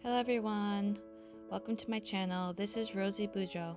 Hello everyone, welcome to my channel. This is RoseyBUJO.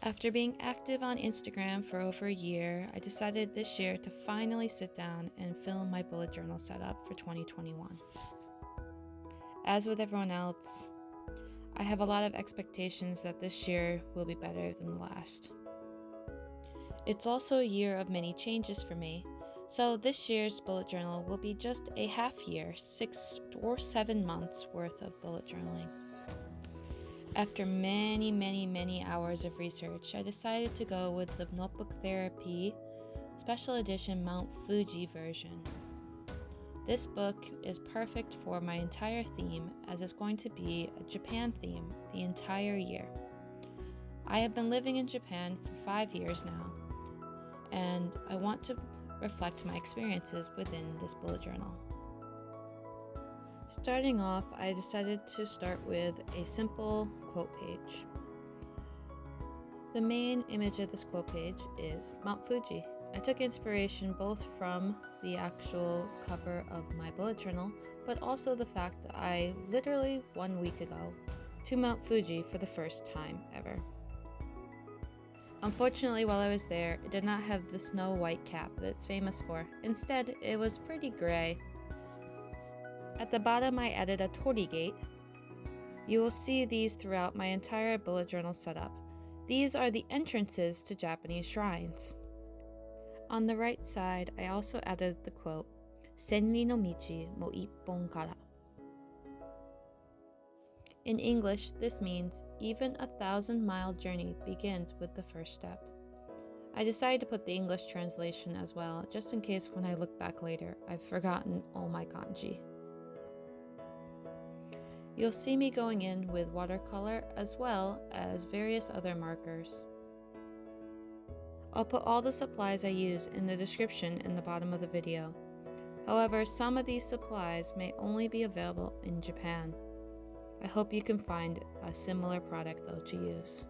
After being active on Instagram for over a year, I decided this year to finally sit down and film my bullet journal setup for 2021. As with everyone else, I have a lot of expectations that this year will be better than the last. It's also a year of many changes for me. So this year's bullet journal will be just a half year, 6 or 7 months worth of bullet journaling. After many hours of research, I decided to go with the Notebook Therapy Special Edition Mount Fuji version. This book is perfect for my entire theme, as it's going to be a Japan theme the entire year. I have been living in Japan for 5 years now, and I want to reflect my experiences within this bullet journal. Starting off, I decided to start with a simple quote page. The main image of this quote page is Mount Fuji. I took inspiration both from the actual cover of my bullet journal, but also the fact that I literally 1 week ago to Mount Fuji for the first time ever. Unfortunately, while I was there, it did not have the snow white cap that it's famous for. Instead, it was pretty gray. At the bottom, I added a torii gate. You will see these throughout my entire bullet journal setup. These are the entrances to Japanese shrines. On the right side, I also added the quote, "Senri no michi mo ippon kara." In English, this means, even a 1,000-mile journey begins with the first step. I decided to put the English translation as well, just in case when I look back later, I've forgotten all my kanji. You'll see me going in with watercolor as well as various other markers. I'll put all the supplies I use in the description in the bottom of the video. However, some of these supplies may only be available in Japan. I hope you can find a similar product though to use.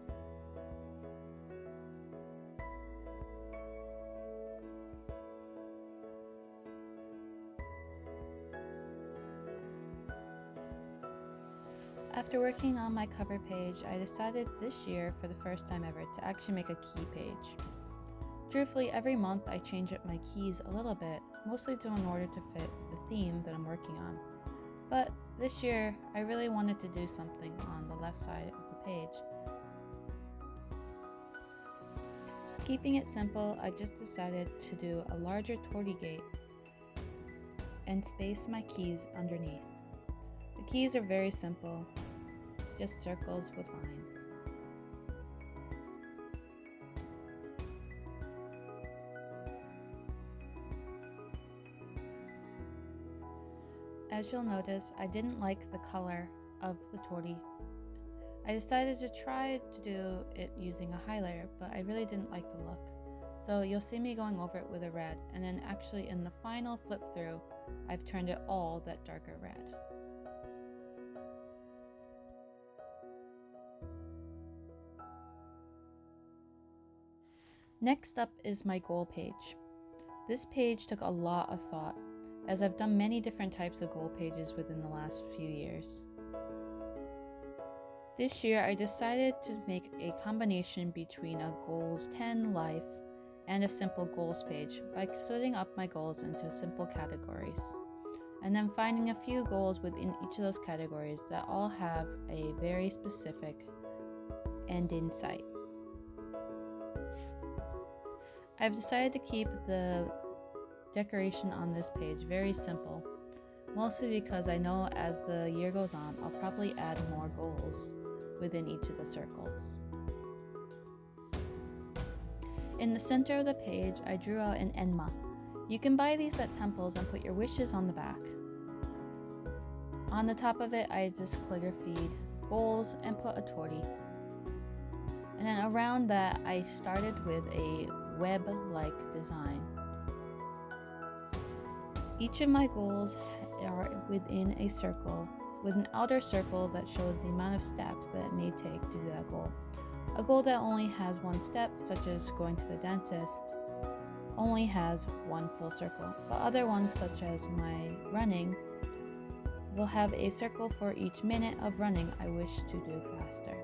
After working on my cover page, I decided this year, for the first time ever, to actually make a key page. Truthfully, every month I change up my keys a little bit, mostly in order to fit the theme that I'm working on. But this year, I really wanted to do something on the left side of the page. Keeping it simple, I just decided to do a larger torii gate and space my keys underneath. The keys are very simple, just circles with lines. As you'll notice, I didn't like the color of the torii. I decided to try to do it using a highlighter, but I really didn't like the look. So you'll see me going over it with a red, and then actually in the final flip through, I've turned it all that darker red. Next up is my goal page. This page took a lot of thought, as I've done many different types of goal pages within the last few years. This year I decided to make a combination between a goals 10 life and a simple goals page by splitting up my goals into simple categories, and then finding a few goals within each of those categories that all have a very specific end in sight. I've decided to keep the decoration on this page very simple, mostly because I know as the year goes on, I'll probably add more goals within each of the circles. In the center of the page, I drew out an enma. You can buy these at temples and put your wishes on the back. On the top of it, I just calligraphied goals and put a torii. And then around that, I started with a web-like design. Each of my goals are within a circle, with an outer circle that shows the amount of steps that it may take to do that goal. A goal that only has one step, such as going to the dentist, only has one full circle, but other ones, such as my running, will have a circle for each minute of running I wish to do faster.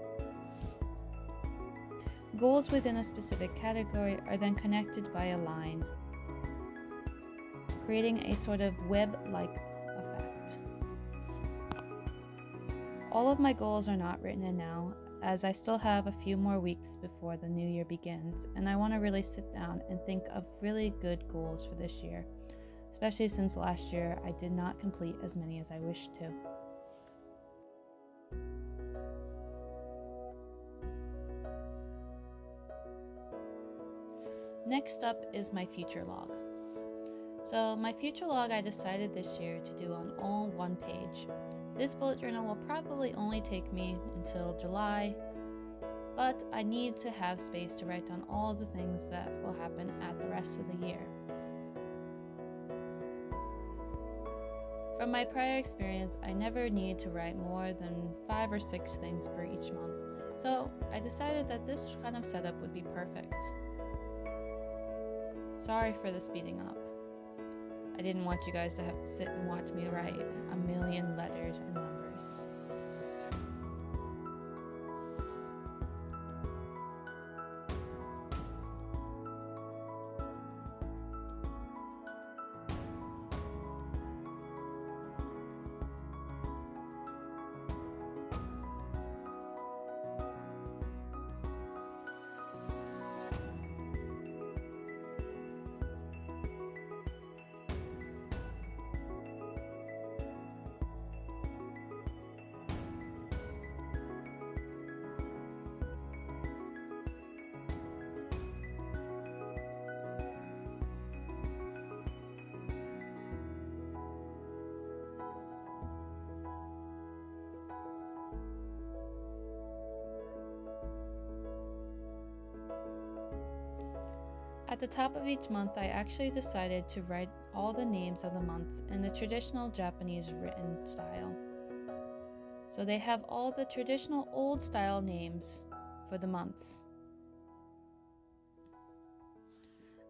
Goals within a specific category are then connected by a line, creating a sort of web-like effect. All of my goals are not written in now, as I still have a few more weeks before the new year begins, and I want to really sit down and think of really good goals for this year, especially since last year I did not complete as many as I wished to. Next up is my future log. So my future log I decided this year to do on all one page. This bullet journal will probably only take me until July, but I need to have space to write down all the things that will happen at the rest of the year. From my prior experience, I never need to write more than 5 or 6 things per each month, so I decided that this kind of setup would be perfect. Sorry for the speeding up. I didn't want you guys to have to sit and watch me write a million letters and numbers. At the top of each month, I actually decided to write all the names of the months in the traditional Japanese written style. So they have all the traditional old style names for the months.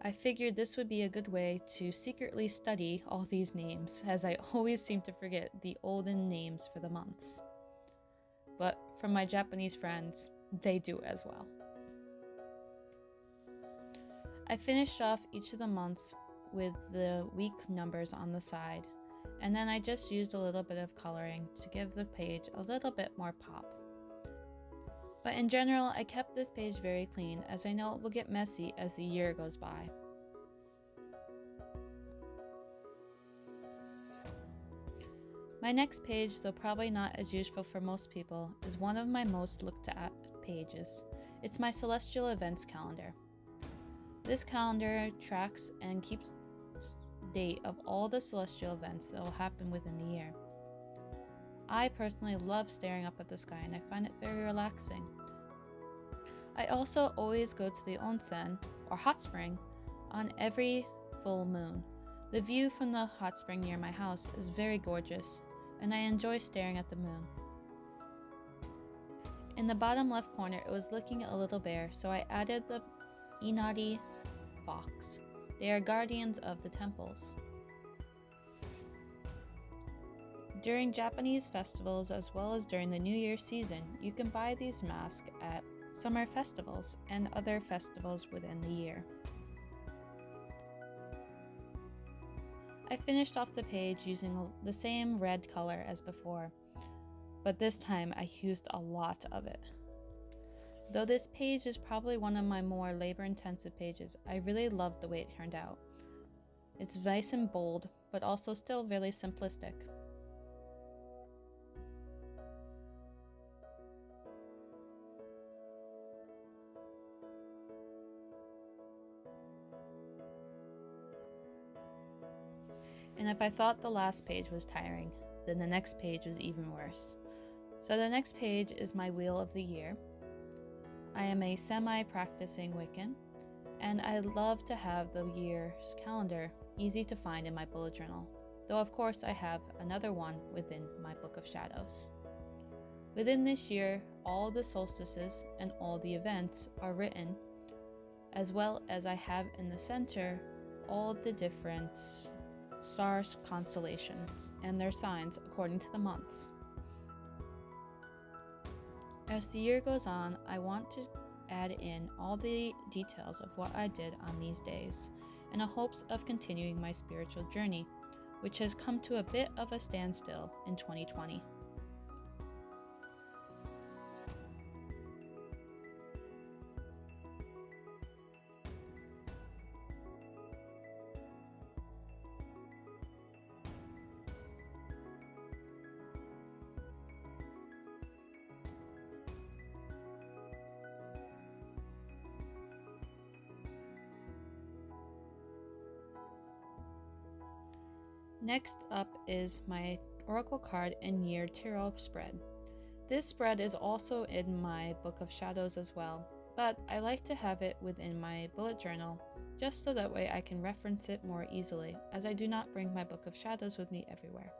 I figured this would be a good way to secretly study all these names, as I always seem to forget the olden names for the months. But from my Japanese friends, they do as well. I finished off each of the months with the week numbers on the side, and then I just used a little bit of coloring to give the page a little bit more pop. But in general, I kept this page very clean, as I know it will get messy as the year goes by. My next page, though probably not as useful for most people, is one of my most looked at pages. It's my celestial events calendar. This calendar tracks and keeps date of all the celestial events that will happen within the year. I personally love staring up at the sky, and I find it very relaxing. I also always go to the onsen, or hot spring, on every full moon. The view from the hot spring near my house is very gorgeous, and I enjoy staring at the moon. In the bottom left corner, it was looking a little bare, so I added the Inari fox. They are guardians of the temples. During Japanese festivals, as well as during the New Year season, you can buy these masks at summer festivals and other festivals within the year. I finished off the page using the same red color as before, but this time I used a lot of it. Though this page is probably one of my more labor-intensive pages, I really loved the way it turned out. It's nice and bold, but also still really simplistic. And if I thought the last page was tiring, then the next page was even worse. So the next page is my Wheel of the Year. I am a semi-practicing Wiccan, and I love to have the year's calendar easy to find in my bullet journal, though of course I have another one within my Book of Shadows. Within this year, all the solstices and all the events are written, as well as I have in the center all the different stars' constellations and their signs according to the months. As the year goes on, I want to add in all the details of what I did on these days in the hopes of continuing my spiritual journey, which has come to a bit of a standstill in 2020. Next up is my Oracle card and Year Tarot spread. This spread is also in my Book of Shadows as well, but I like to have it within my bullet journal just so that way I can reference it more easily, as I do not bring my Book of Shadows with me everywhere.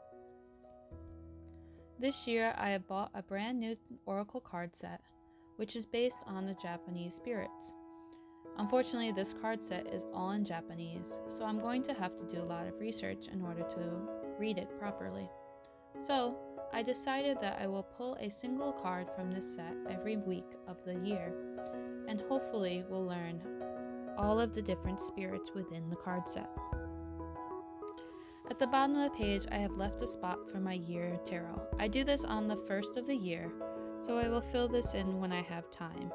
This year I have bought a brand new Oracle card set, which is based on the Japanese spirits. Unfortunately, this card set is all in Japanese, so I'm going to have to do a lot of research in order to read it properly. So, I decided that I will pull a single card from this set every week of the year, and hopefully will learn all of the different spirits within the card set. At the bottom of the page, I have left a spot for my Year Tarot. I do this on the first of the year, so I will fill this in when I have time.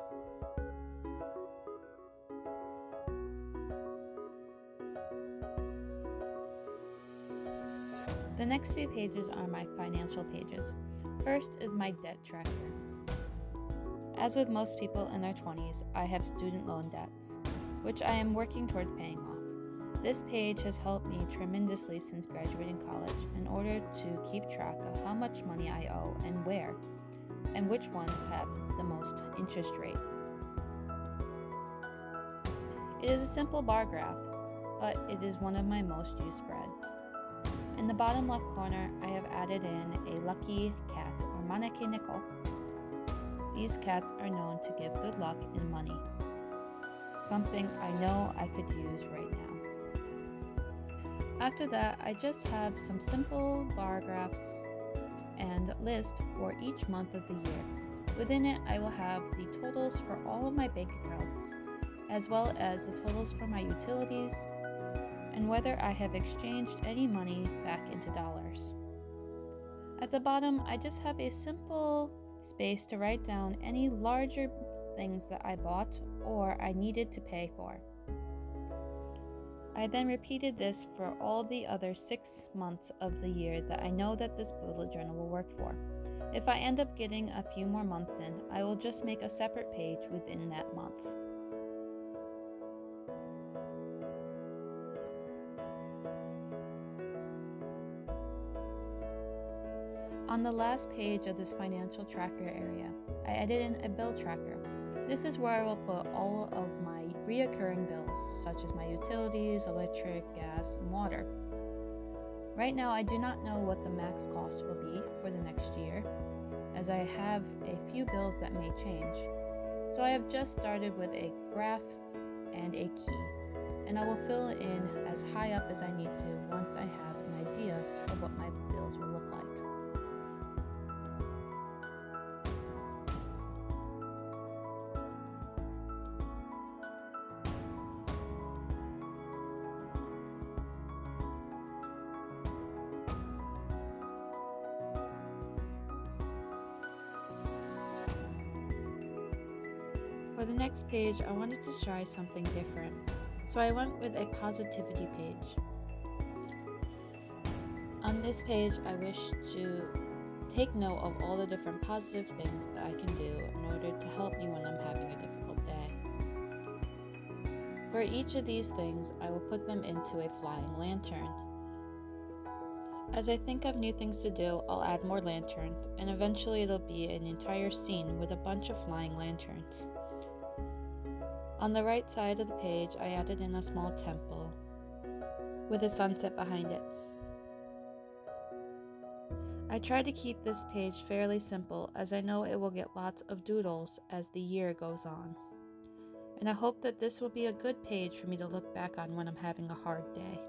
The next few pages are my financial pages. First is my debt tracker. As with most people in their 20s, I have student loan debts, which I am working towards paying off. This page has helped me tremendously since graduating college in order to keep track of how much money I owe and where, and which ones have the most interest rate. It is a simple bar graph, but it is one of my most used spreads. In the bottom left corner, I have added in a lucky cat or maneki nickel. These cats are known to give good luck in money, something I know I could use right now. After that, I just have some simple bar graphs and list for each month of the year. Within it, I will have the totals for all of my bank accounts, as well as the totals for my utilities, and whether I have exchanged any money back into dollars. At the bottom, I just have a simple space to write down any larger things that I bought or I needed to pay for. I then repeated this for all the other 6 months of the year that I know that this bullet journal will work for. If I end up getting a few more months in, I will just make a separate page within that month. On the last page of this financial tracker area, I added in a bill tracker. This is where I will put all of my reoccurring bills, such as my utilities, electric, gas, and water. Right now, I do not know what the max cost will be for the next year, as I have a few bills that may change. So I have just started with a graph and a key, and I will fill it in as high up as I need to once I have an idea of what my bills will look like. For the next page, I wanted to try something different, so I went with a positivity page. On this page, I wish to take note of all the different positive things that I can do in order to help me when I'm having a difficult day. For each of these things, I will put them into a flying lantern. As I think of new things to do, I'll add more lanterns, and eventually it'll be an entire scene with a bunch of flying lanterns. On the right side of the page, I added in a small temple with a sunset behind it. I tried to keep this page fairly simple, as I know it will get lots of doodles as the year goes on. And I hope that this will be a good page for me to look back on when I'm having a hard day.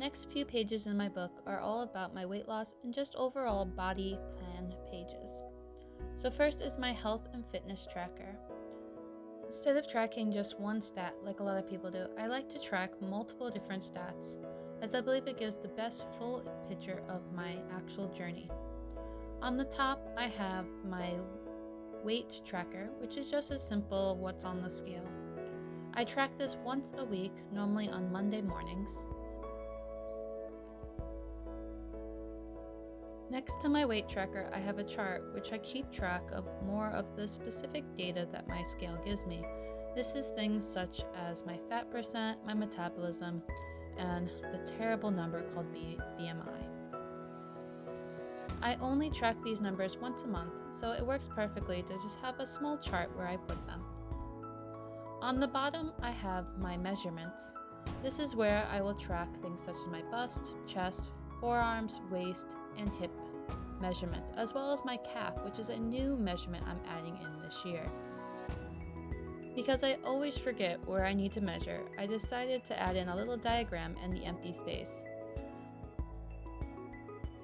next few pages in my book are all about my weight loss and just overall body plan pages. So first is my health and fitness tracker. Instead of tracking just one stat like a lot of people do, I like to track multiple different stats, as I believe it gives the best full picture of my actual journey. On the top, I have my weight tracker, which is just a simple what's on the scale. I track this once a week, normally on Monday mornings. Next to my weight tracker, I have a chart which I keep track of more of the specific data that my scale gives me. This is things such as my fat percent, my metabolism, and the terrible number called BMI. I only track these numbers once a month, so it works perfectly to just have a small chart where I put them. On the bottom, I have my measurements. This is where I will track things such as my bust, chest, forearms, waist, and hip measurements, as well as my calf, which is a new measurement I'm adding in this year. Because I always forget where I need to measure, I decided to add in a little diagram and the empty space.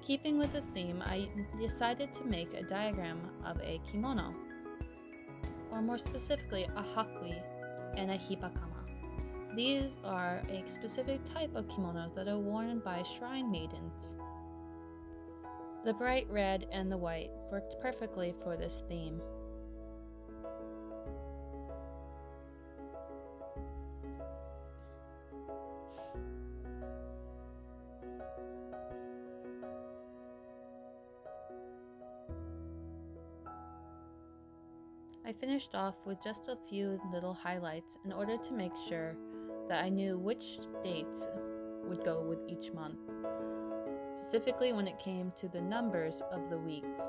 Keeping with the theme, I decided to make a diagram of a kimono, or more specifically, a hakui and a hibakama. These are a specific type of kimono that are worn by shrine maidens. The bright red and the white worked perfectly for this theme. I finished off with just a few little highlights in order to make sure that I knew which dates would go with each month, specifically when it came to the numbers of the weeks.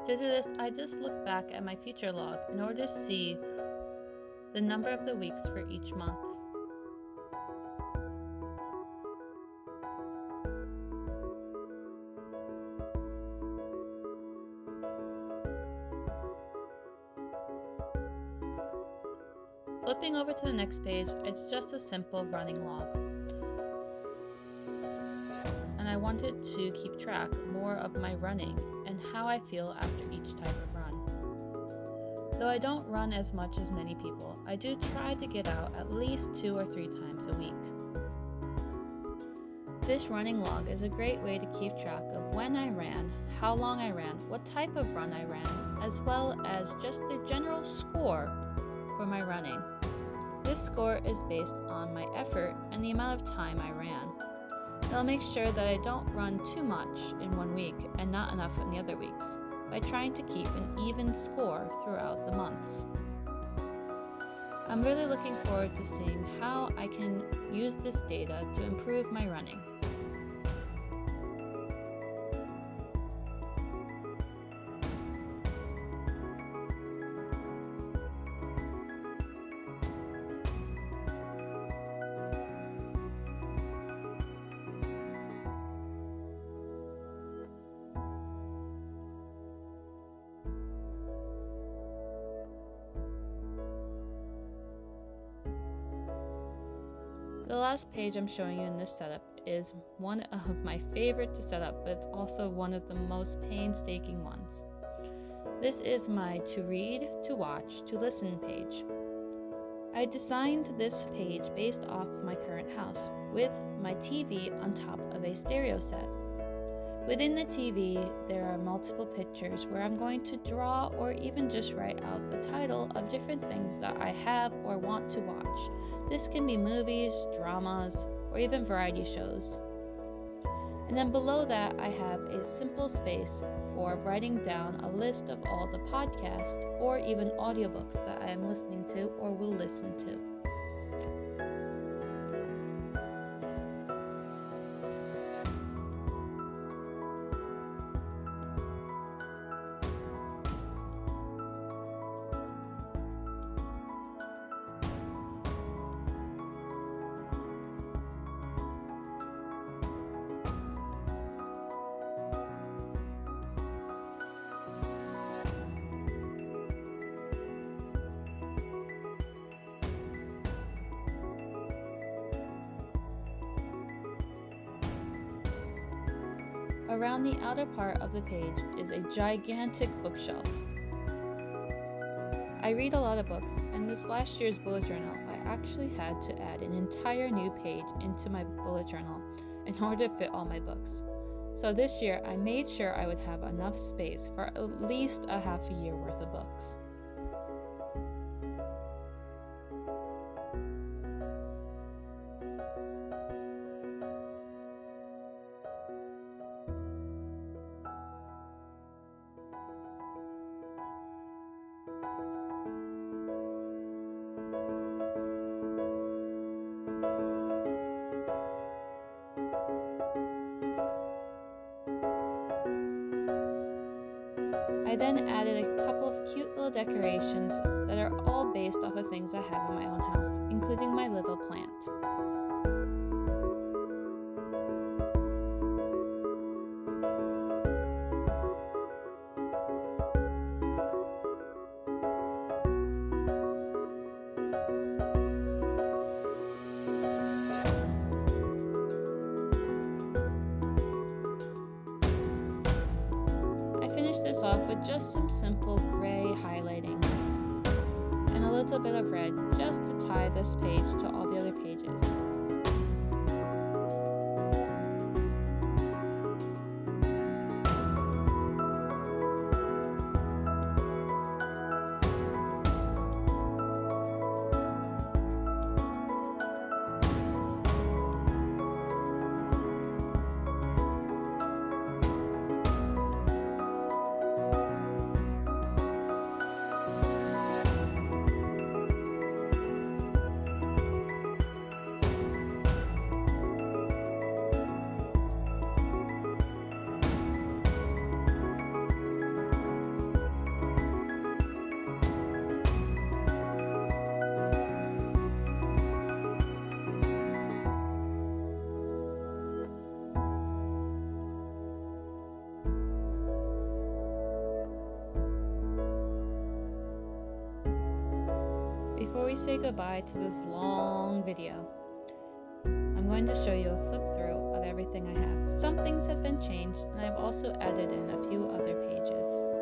To do this, I just looked back at my future log in order to see the number of the weeks for each month. Flipping over to the next page, it's just a simple running log. And I wanted to keep track more of my running and how I feel after each type of run. Though I don't run as much as many people, I do try to get out at least 2 or 3 times a week. This running log is a great way to keep track of when I ran, how long I ran, what type of run I ran, as well as just the general score for my running. This score is based on my effort and the amount of time I ran. It'll make sure that I don't run too much in one week and not enough in the other weeks, by trying to keep an even score throughout the months. I'm really looking forward to seeing how I can use this data to improve my running. The last page I'm showing you in this setup is one of my favorite to set up, but it's also one of the most painstaking ones. This is my to read, to watch, to listen page. I designed this page based off my current house, with my TV on top of a stereo set. Within the TV, there are multiple pictures where I'm going to draw or even just write out the title of different things that I have or want to watch. This can be movies, dramas, or even variety shows. And then below that, I have a simple space for writing down a list of all the podcasts or even audiobooks that I am listening to or will listen to. Around the outer part of the page is a gigantic bookshelf. I read a lot of books, and this last year's bullet journal, I actually had to add an entire new page into my bullet journal in order to fit all my books. So this year, I made sure I would have enough space for at least a half a year worth of books. I then added a couple of cute little decorations that are all based off of things I have in my own house, including my little plant. This off with just some simple gray highlighting and a little bit of red just to tie this page to all the other pages. Before we say goodbye to this long video, I'm going to show you a flip through of everything I have. Some things have been changed, and I've also added in a few other pages.